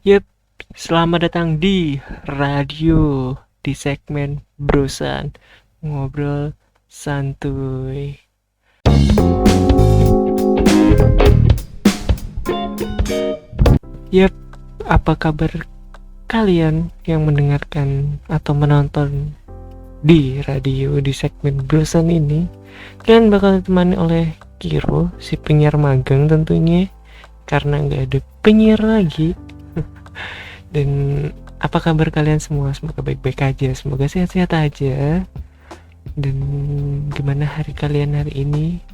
Yep, selamat datang di radio di segmen Brosan Ngobrol Santuy. Yep, apa kabar kalian yang mendengarkan atau menonton di radio di segmen Brosan ini? Kalian bakal ditemani oleh Kiro, si penyiar magang tentunya, karena nggak ada penyiar lagi. Dan apa kabar kalian semua? Semoga baik-baik aja, semoga sehat-sehat aja. Dan gimana hari kalian hari ini?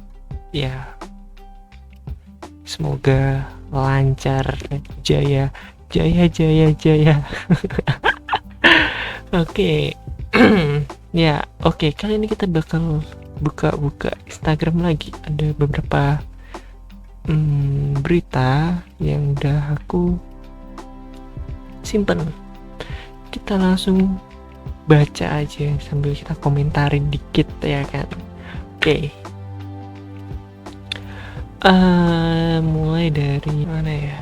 Ya, semoga lancar, jaya, jaya, jaya, jaya. Oke. Ya, oke. Kali ini kita bakal buka-buka Instagram lagi. Ada beberapa berita yang udah aku simpen. Kita langsung baca aja sambil kita komentarin dikit ya kan. Oke. Mulai dari mana ya?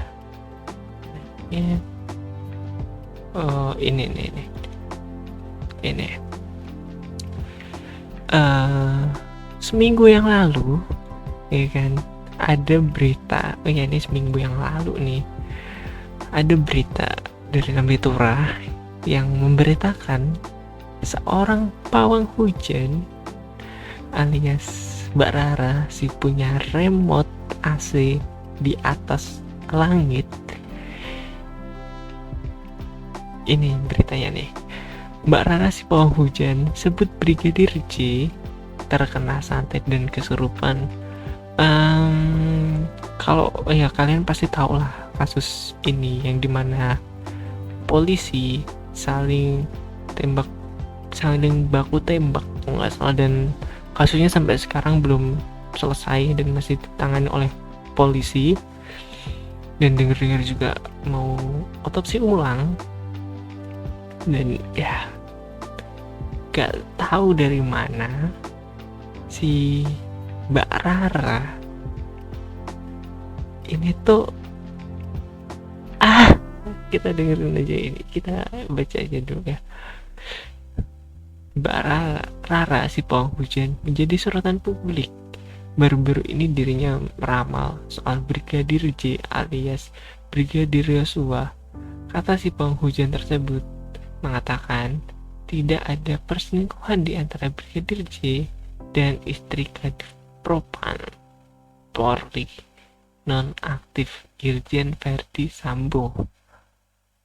Oh, ini. Seminggu yang lalu, ya kan, ada berita. Oh ya, ini seminggu yang lalu nih. Ada berita dari Lambe-Tura yang memberitakan seorang pawang hujan alias Mbak Rara, si punya remote AC di atas langit. Ini beritanya nih. Mbak Rara si pawang hujan sebut Brigadir J terkena santet dan kesurupan. Kalau ya kalian pasti tahu lah kasus ini yang dimana polisi saling baku tembak nggak salah, dan kasusnya sampai sekarang belum selesai dan masih ditangani oleh polisi, dan dengar-dengar juga mau otopsi ulang. Dan ya gak tahu dari mana si Mbak Rara ini tuh kita dengerin aja, ini kita baca aja dulu ya. Mbak Rara si pawang hujan menjadi sorotan publik. Baru-baru ini dirinya meramal soal Brigadir J alias Brigadir Yosua. Kata si pawang hujan tersebut mengatakan tidak ada perselingkuhan di antara Brigadir J dan istri Kadif Propam Polri nonaktif Irjen Verdi Sambo.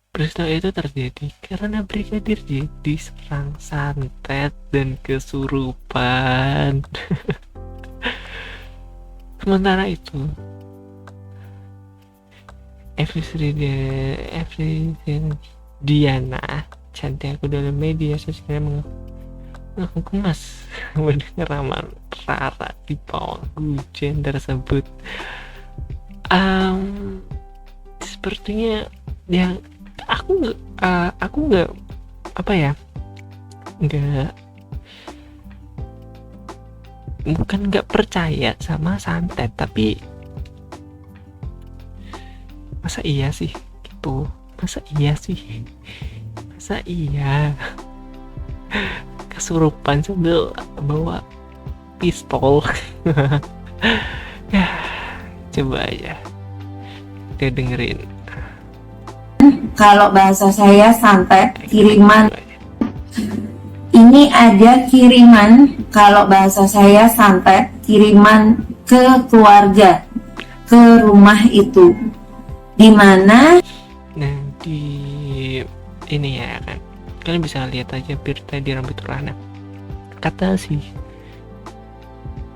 Peristiwa itu terjadi karena Brigadir J diserang santet dan kesurupan. Sementara itu, Diana cantik aku dalam media sosial mengaku kemas mendengar nama Rara di pawang hujan tersebut. Sepertinya yang aku nggak apa ya, bukan nggak percaya sama santet, tapi masa iya sih gitu, masa iya kesurupan sambil bawa pistol. Ya, coba aja kita dengerin. Kalau bahasa saya santet, kiriman. Ini ada kiriman, kalau bahasa saya santet, kiriman ke keluarga, ke rumah itu. Di mana? Nah, di ini ya kan, kalian bisa lihat aja berita di Lambe-Tura. Kata si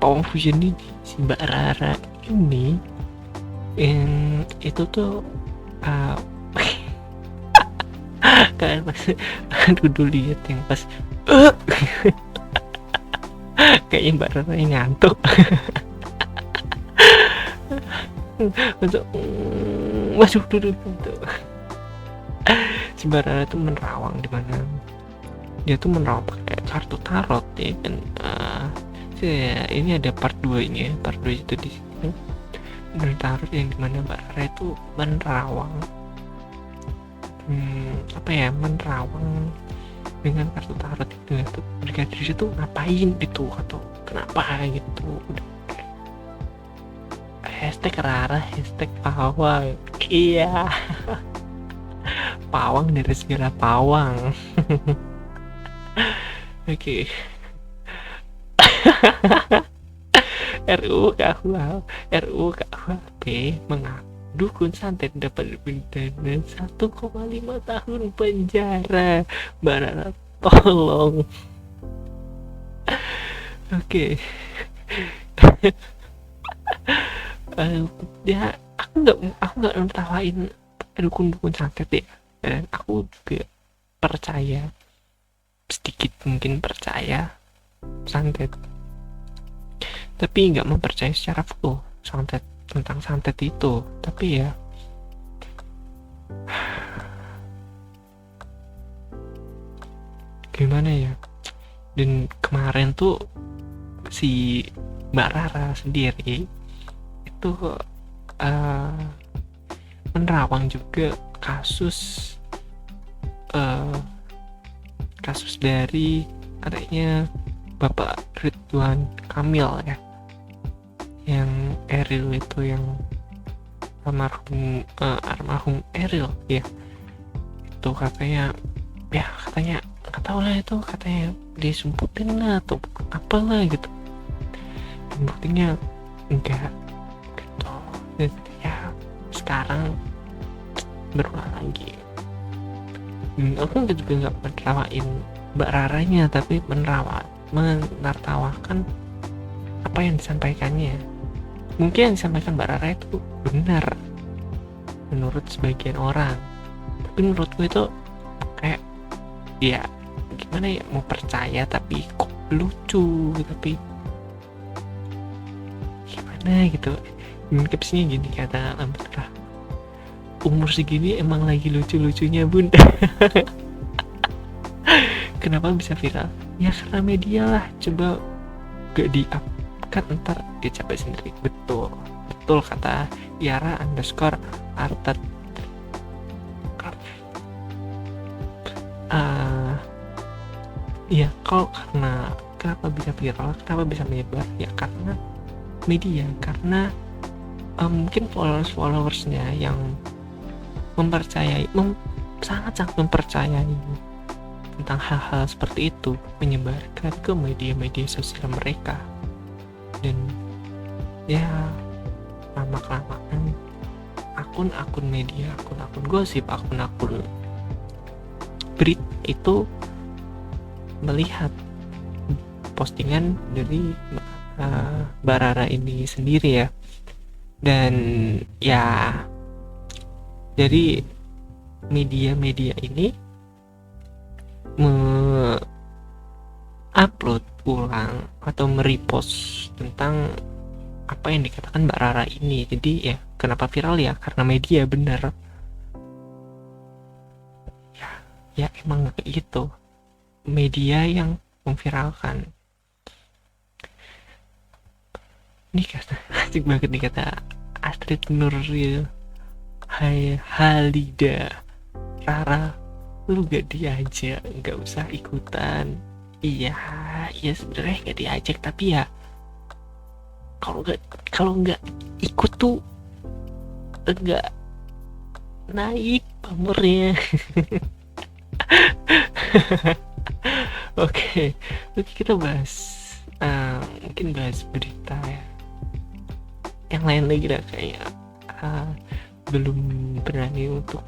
pawang hujan ini, si Mbak Rara ini, yang itu tuh kalian pas dulu lihat yang pas kayaknya Mbak Rara yang ngantuk. Untuk masuk dulu gitu. Si Mbak Rara tuh menerawang, di mana dia tuh menerawang pakai kartu tarot ya kan. Ini ada part 2 ini ya. Part 2 itu di sini tarot yang dimana Mbak Rara itu menerawang apa ya, menerawang dengan kartu tarot itu ya, tuh brigadir itu ngapain itu atau kenapa gitu. Udah hashtag Rara, hashtag pawang. Iya, pawang dari segala pawang. Oke. RUU KUHP mengaku dukun santet dapat dipidana 1,5 tahun penjara. Mbak Rara, tolong. Oke. Ya, aku nggak nertawain dukun santet ya, dan aku juga percaya, sedikit mungkin percaya santet, tapi nggak mempercayai secara full tentang santet itu. Tapi ya gimana ya, dan kemarin tuh si Mbak Rara sendiri itu menerawang juga kasus dari adanya Bapak Ridwan Kamil ya, yang Eril itu, yang almarhum Eril ya, itu katanya nggak tahu lah, itu katanya disumputin lah atau apalah gitu, dan buktinya enggak gitu. Dan ya sekarang berulang lagi. Aku juga nggak menertawain Mbak Raranya, tapi menertawakan apa yang disampaikannya. Mungkin yang disampaikan Mbak Rara itu benar menurut sebagian orang, tapi menurutku itu kayak ya gimana ya, mau percaya tapi kok lucu, tapi gimana gitu. Captionnya gini, kata Alhamdulillah, umur segini emang lagi lucu-lucunya bun. Kenapa bisa viral? Ya karena media lah. Coba gak di-up kan ntar dia capek sendiri. Betul kata Yara _ Artet. Ya kalau karena kenapa bisa viral, kenapa bisa menyebar, ya karena media, karena mungkin followersnya yang mempercayai, sangat mempercayai tentang hal-hal seperti itu, menyebarkan ke media-media sosial mereka. Dan ya lama-kelamaan akun-akun media, akun-akun gosip, akun-akun berita itu melihat postingan dari Mbak Rara ini sendiri ya, dan ya jadi media-media ini upload ulang atau merepost tentang apa yang dikatakan Mbak Rara ini. Jadi ya kenapa viral, ya karena media, bener ya emang kayak gitu, media yang memviralkan. Ini kata asik banget nih kata Astrid Nuril, hai Halida, Rara lu gak diajak, gak usah ikutan. Iya sebenarnya gak diajak, tapi ya kalau nggak ikut tuh nggak naik pamornya. Oke, kita bahas mungkin bahas berita ya yang lain lagi lah, kayak belum berani untuk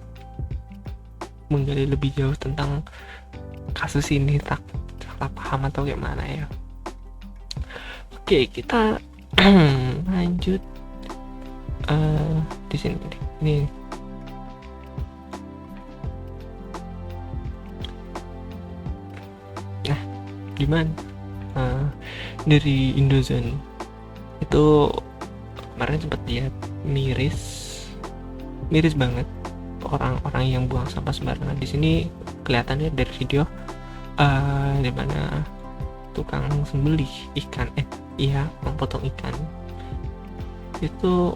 menggali lebih jauh tentang kasus ini, takut salah paham atau gimana ya. Oke, kita lanjut di sini ini. Nah, gimana dari Indozone itu kemarin sempat lihat, miris banget orang-orang yang buang sampah sembarangan. Di sini kelihatannya dari video di mana tukang sembelih ikan, memotong ikan itu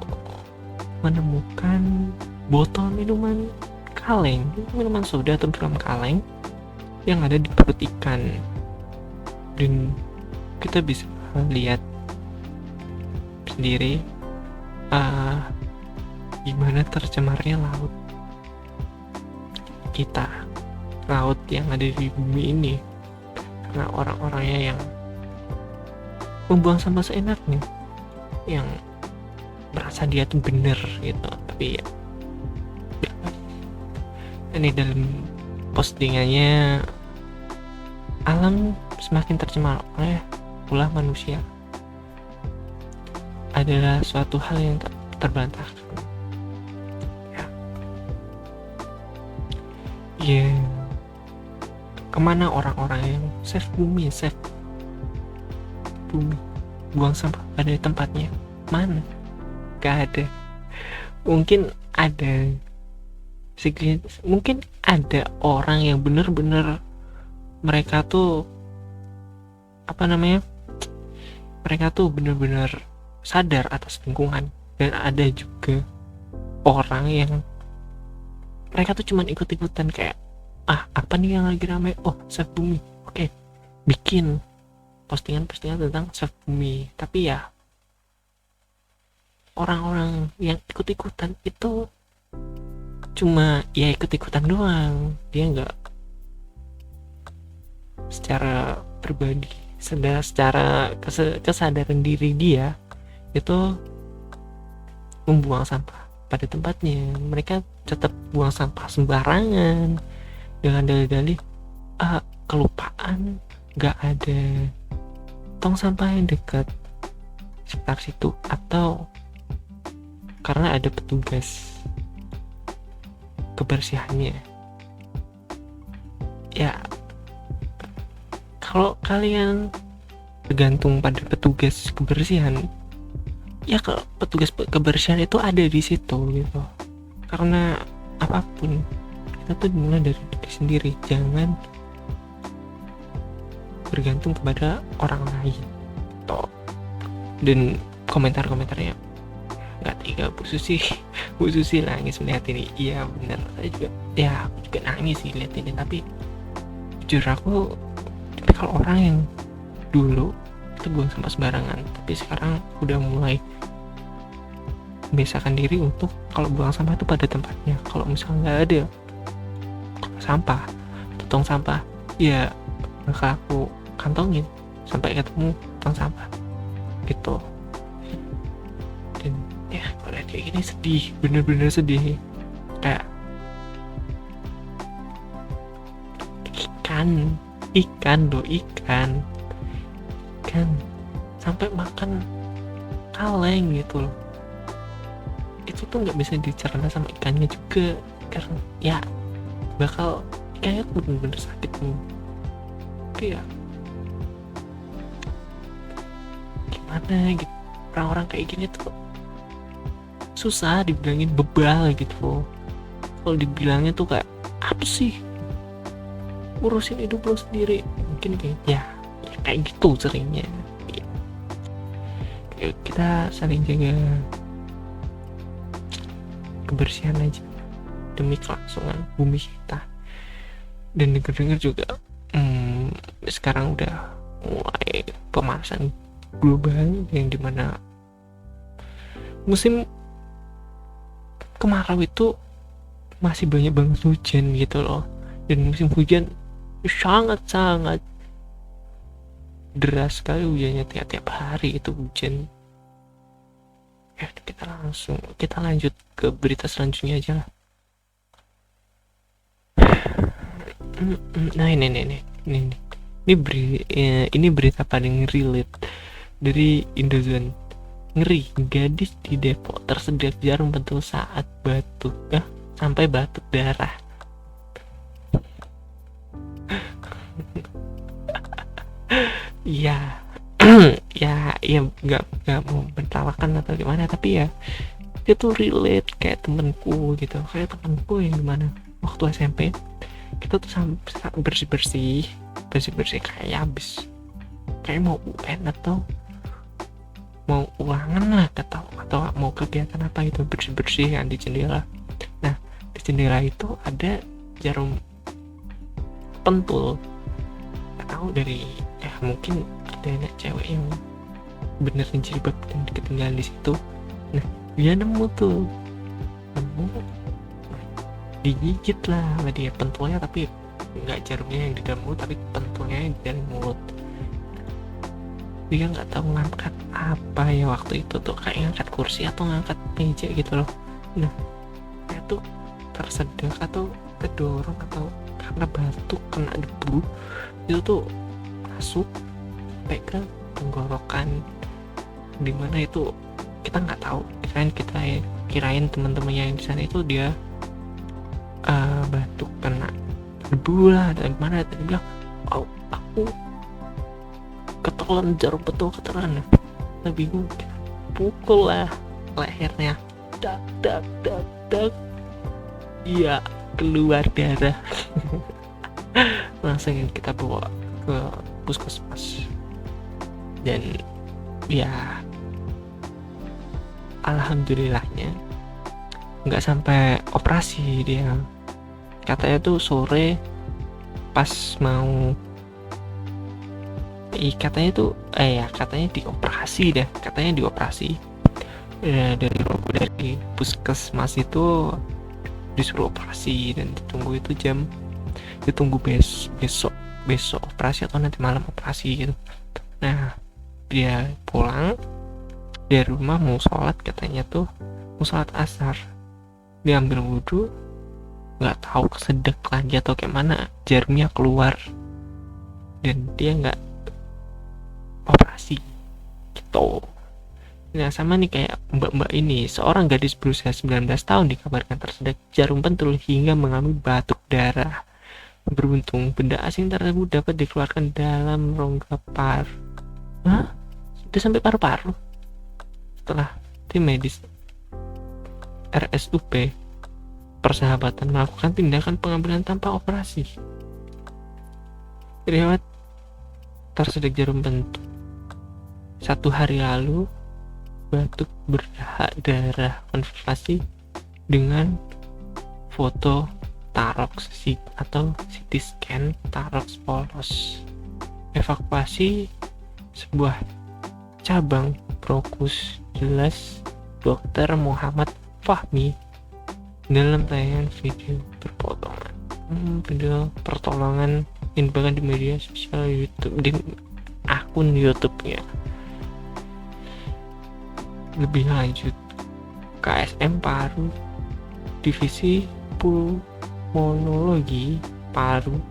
menemukan botol minuman kaleng, minuman soda atau drum kaleng yang ada di perut ikan. Dan kita bisa lihat sendiri gimana tercemarnya laut kita, laut yang ada di bumi ini, karena orang-orangnya yang membuang sampah seenaknya, yang merasa dia tuh bener gitu. Tapi ya ini dalam postingannya, alam semakin tercemar oleh ulah manusia adalah suatu hal yang tak terbantahkan. Ya, kemana orang-orang yang save bumi, buang sampah pada tempatnya? Mana? Gak ada. Mungkin ada orang yang bener-bener mereka tuh bener-bener sadar atas lingkungan, dan ada juga orang yang mereka tuh cuman ikut-ikutan kayak apa nih yang lagi rame, save bumi, oke, bikin postingan tentang save bumi. Tapi ya orang-orang yang ikut-ikutan itu cuma ya ikut-ikutan doang, dia nggak secara pribadi, secara kesadaran diri dia itu membuang sampah pada tempatnya. Mereka tetap buang sampah sembarangan dengan dalih-dalih kelupaan, nggak ada tong sampah yang dekat sekitar situ, atau karena ada petugas kebersihannya. Ya, kalau kalian bergantung pada petugas kebersihan, ya kalau petugas kebersihan itu ada di situ gitu. Karena apapun kita tuh dimulai dari diri sendiri, jangan bergantung kepada orang lain toh. Dan komentarnya nggak tega, Bu Susi nangis melihat ini. Iya bener, aku juga nangis sih lihat ini. Tapi jujur aku tipikal orang yang dulu itu buang sampah sembarangan, tapi sekarang udah mulai membiasakan diri untuk kalau buang sampah itu pada tempatnya. Kalau misalnya nggak ada sampah, tong sampah, ya maka aku kantongin sampai ketemu tong sampah gitu. Dan ya kalau lihat kayak gini sedih, bener-bener sedih. Kayak ikan sampai makan kaleng gitu loh. Itu tuh nggak bisa dicerna sama ikannya juga, karena ya bakal ikannya tuh bener-bener sakit tuh. Tapi ya gimana gitu, orang-orang kayak gini tuh susah dibilangin bebal gitu. Kalau dibilangnya tuh kayak apa sih, urusin hidup lo sendiri, mungkin kayak kayak gitu seringnya. Ya, kita saling jaga kebersihan aja demi kelangsungan bumi kita. Dan dengar juga sekarang udah mulai pemanasan global, yang dimana musim kemarau itu masih banyak banget hujan gitu loh. Dan musim hujan sangat deras sekali hujannya, tiap hari itu hujan. Ya kita lanjut ke berita selanjutnya aja lah. Nah ini berita paling relate dari Indozone. Ngeri, gadis di Depok tersedak jarum pentul saat batuk, sampai batuk darah. ya nggak mau mentertawakan atau gimana, tapi ya dia tuh relate kayak temenku gitu. Kayak temenku yang gimana waktu SMP kita tuh sampai bersih kayak habis kayak mau UN atau mau ulangan lah, atau mau kegiatan apa gitu, bersih ganti jendela. Nah di jendela itu ada jarum pentul. Nggak tahu dari mungkin ada anak cewek yang benerin jilbab dan ketinggalan di situ. Nah dia nemu digigit lah sama dia pentulnya, tapi nggak jarumnya yang di dalam mulut, tapi pentulnya yang di dalam mulut. Dia nggak tahu ngangkat apa ya waktu itu tuh, kayak ngangkat kursi atau ngangkat meja gitu loh. Nah dia tuh tersedak atau kedorong atau karena batuk kena debu itu tuh masuk sampai ke tenggorokan, dimana itu kita nggak tahu, kirain teman-temannya yang di sana itu dia batuk kena debu lah dan mana, dia bilang aku ketelan jarum pentul ketelan. Kita bingung, pukul lah lehernya, dak dak dak dak, iya keluar darah. Langsung kita bawa ke puskesmas dan ya alhamdulillahnya nggak sampai operasi. Dia katanya tuh sore pas mau katanya dioperasi dari puskesmas itu disuruh operasi dan ditunggu besok operasi atau nanti malam operasi gitu. Nah dia pulang dari rumah mau sholat, katanya tuh mau sholat asar, dia ambil wudhu, nggak tahu kesedek lagi atau kayak mana, jarumnya keluar dan dia nggak operasi gitu. Nah sama nih kayak mbak-mbak ini, seorang gadis berusia 19 tahun dikabarkan tersedak jarum pentul hingga mengalami batuk darah. Beruntung benda asing tersebut dapat dikeluarkan dalam rongga paru. Sudah sampai paru-paru. Setelah tim medis RSUP Persahabatan melakukan tindakan pengambilan tanpa operasi. Riwayat tersedak jarum pentul. 1 hari lalu batuk berdarah, konfirmasi dengan foto taroks atau CT scan taroks polos. Evakuasi sebuah cabang Prokus, jelas Dr. Muhammad Fahmi dalam tayangan video pertolongan yang bahkan di media sosial YouTube, di akun YouTube-nya. Lebih lanjut, KSM Paru Divisi Pulmonologi Paru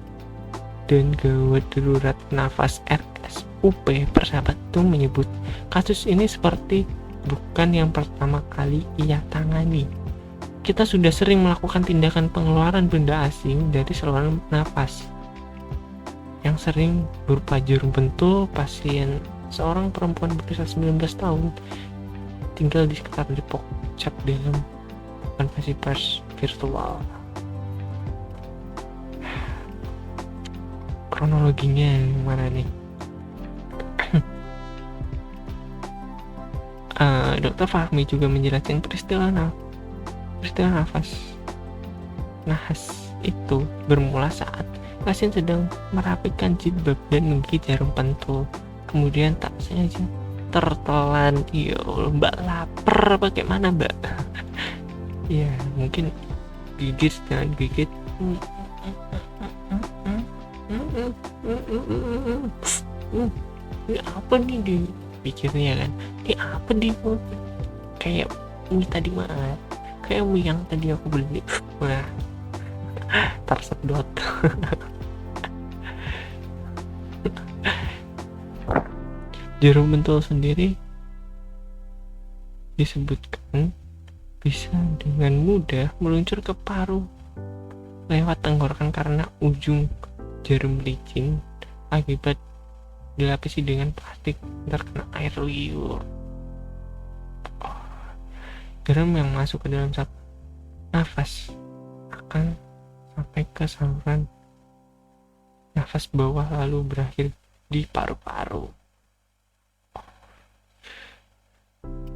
dan Gawat Darurat Nafas RSUP Persahabatan menyebut kasus ini seperti bukan yang pertama kali ia tangani. Kita sudah sering melakukan tindakan pengeluaran benda asing dari saluran nafas yang sering berupa jarum pentul. Pasien seorang perempuan berusia 19 tahun tinggal di sekitar Depok cap dalam konferensi pers virtual. Kronologinya yang mana nih? Dr. Fahmi juga menjelaskan peristiwa nafas nahas itu bermula saat pasien sedang merapikan jilbab dan menggigit jarum pentul, kemudian tak sengaja tertelan. Ya mbak lapar bagaimana mbak? Ya mungkin jangan gigit. Ini apa nih dipikirnya kan? Ini apa nih? Kayak mie tadi mah, kayak mie yang tadi aku beli. Wah, tersedot. Jarum pentul sendiri disebutkan bisa dengan mudah meluncur ke paru lewat tenggorokan karena ujung jarum licin akibat dilapisi dengan plastik terkena air liur. Garam yang masuk ke dalam nafas akan sampai ke saluran nafas bawah lalu berakhir di paru-paru.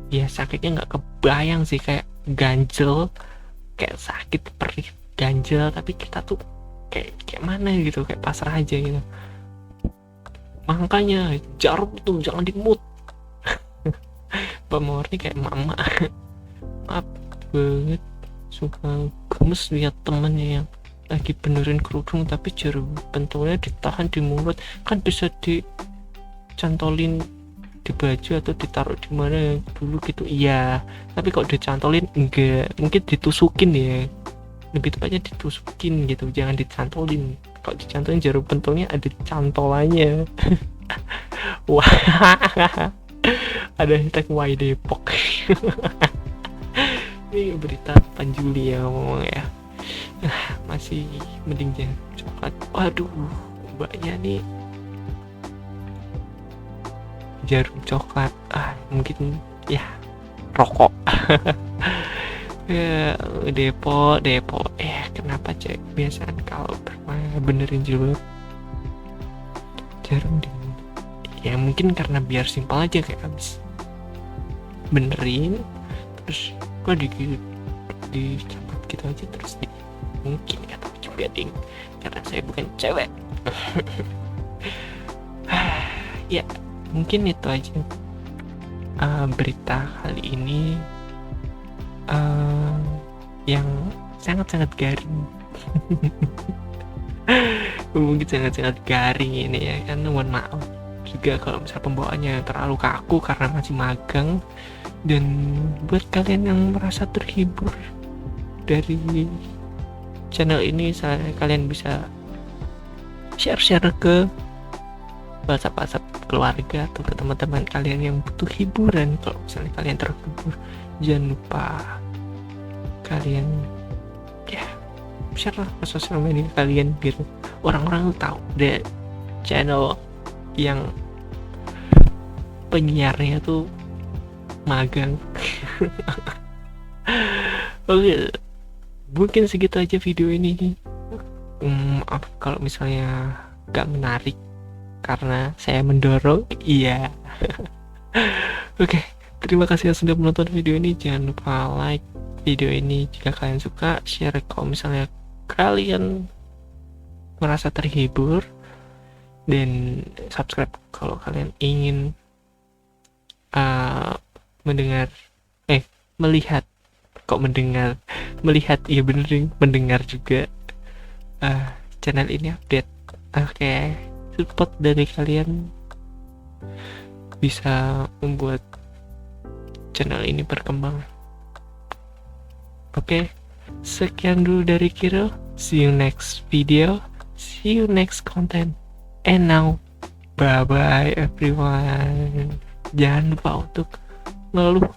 Ya sakitnya nggak kebayang sih, kayak ganjel kayak sakit, perih, ganjel, tapi kita tuh kayak mana gitu, kayak pasrah aja gitu. Makanya jarum tuh jangan dimut. Pemornya kayak mama. Maaf banget, suka gemes lihat temennya yang lagi benerin kerudung tapi jarum pentulnya ditahan di mulut. Kan bisa dicantolin di baju atau ditaruh di mana dulu gitu, iya, tapi kalau dicantolin enggak, mungkin ditusukin ya, lebih tepatnya ditusukin gitu, jangan dicantolin. Kalau dicantolin jarum pentulnya ada cantolannya. Wah, ada hashtag Y Depok. Ini berita Panjuli ya ngomong ya. Masih mending jangan coklat. Waduh, mbaknya nih jarum coklat, mungkin ya rokok. Ya, Depo kenapa cek biasaan kalau benerin jilbab jarum di mulut? Ya mungkin karena biar simpel aja, kayak habis benerin terus kok dicabut gitu aja terus mungkin ya, tapi juga ding, karena saya bukan cewek. Ya mungkin itu aja berita kali ini yang sangat-sangat garing. Mungkin sangat-sangat garing ini ya kan, mohon maaf juga kalau misal pembawaannya terlalu kaku karena masih magang. Dan buat kalian yang merasa terhibur dari channel ini, kalian bisa share ke WhatsApp keluarga atau ke teman-teman kalian yang butuh hiburan. Kalau misalnya kalian terhibur, jangan lupa kalian ya share lah ke sosial media kalian biar orang-orang tahu deh channel yang penyiarnya tuh magang. Oke, mungkin segitu aja video ini. Maaf kalau misalnya gak menarik karena saya mendorong, iya. Oke, terima kasih sudah menonton video ini. Jangan lupa like video ini jika kalian suka, share kalau misalnya kalian merasa terhibur, dan subscribe kalau kalian ingin melihat, iya bener nih, mendengar juga channel ini update. Oke, support dari kalian bisa membuat channel ini berkembang. Oke, sekian dulu dari Kiro. See you next video, see you next content, and now bye bye everyone. Jangan lupa untuk ngeluh.